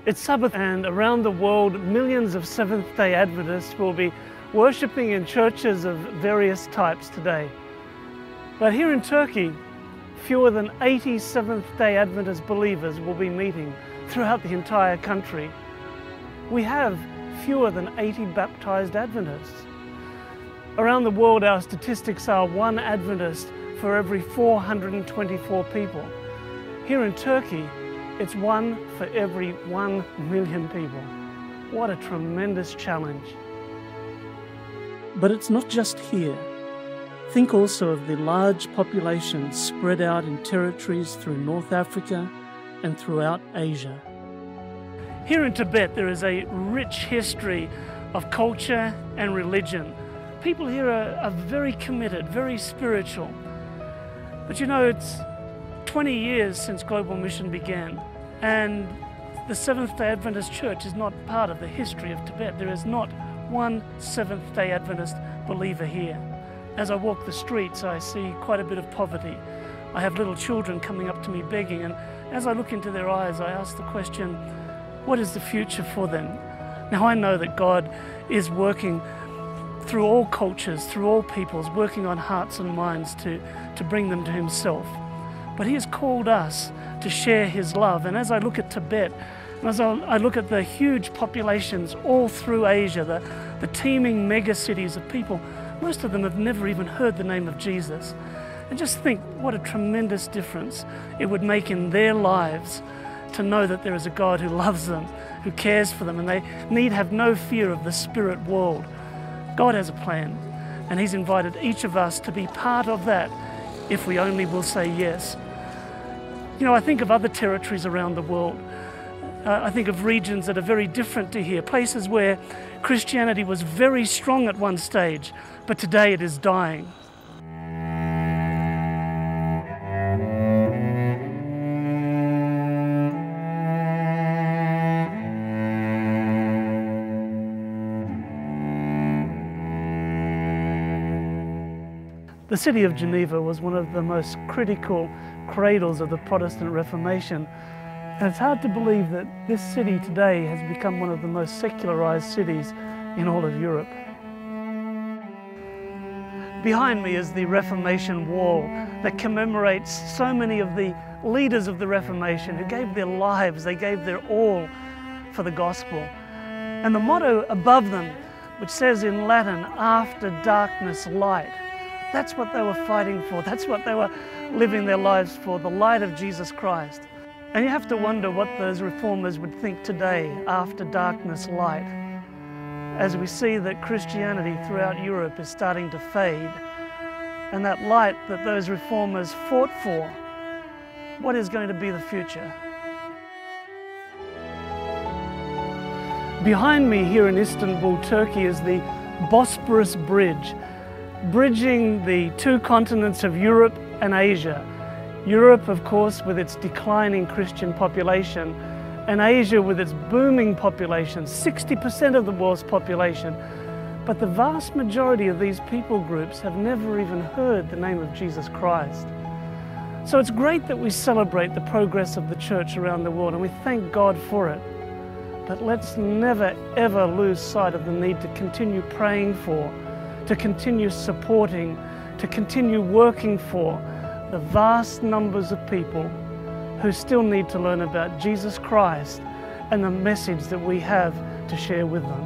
It's Sabbath, and around the world, millions of Seventh-day Adventists will be worshipping in churches of various types today. But here in Turkey, fewer than 80 Seventh-day Adventist believers will be meeting throughout the entire country. We have fewer than 80 baptized Adventists. Around the world, our statistics are one Adventist for every 424 people. Here in Turkey, it's one for every 1 million people. What a tremendous challenge. But it's not just here. Think also of the large populations spread out in territories through North Africa and throughout Asia. Here in Tibet, there is a rich history of culture and religion. People here are very committed, very spiritual. But you know, it's 20 years since Global Mission began, and the Seventh-day Adventist Church is not part of the history of Tibet. There is not one Seventh-day Adventist believer here. As I walk the streets, I see quite a bit of poverty. I have little children coming up to me begging, and as I look into their eyes, I ask the question, what is the future for them? Now, I know that God is working through all cultures, through all peoples, working on hearts and minds to bring them to Himself. But He has called us to share His love. And as I look at Tibet, and as I look at the huge populations all through Asia, the teeming mega cities of people, most of them have never even heard the name of Jesus. And just think what a tremendous difference it would make in their lives to know that there is a God who loves them, who cares for them, and they need have no fear of the spirit world. God has a plan, and He's invited each of us to be part of that if we only will say yes. You know, I think of other territories around the world. I think of regions that are very different to here, places where Christianity was very strong at one stage, but today it is dying. The city of Geneva was one of the most critical cradles of the Protestant Reformation, and it's hard to believe that this city today has become one of the most secularized cities in all of Europe. Behind me is the Reformation Wall that commemorates so many of the leaders of the Reformation who gave their lives, they gave their all for the gospel. And the motto above them, which says in Latin, "After darkness, light," that's what they were fighting for. That's what they were living their lives for, the light of Jesus Christ. And you have to wonder what those reformers would think today, after darkness, light, as we see that Christianity throughout Europe is starting to fade, and that light that those reformers fought for, what is going to be the future? Behind me here in Istanbul, Turkey, is the Bosporus Bridge, bridging the two continents of Europe and Asia. Europe, of course, with its declining Christian population, and Asia with its booming population, 60% of the world's population. But the vast majority of these people groups have never even heard the name of Jesus Christ. So it's great that we celebrate the progress of the church around the world, and we thank God for it. But let's never, ever lose sight of the need to continue praying for, to continue supporting, to continue working for the vast numbers of people who still need to learn about Jesus Christ and the message that we have to share with them.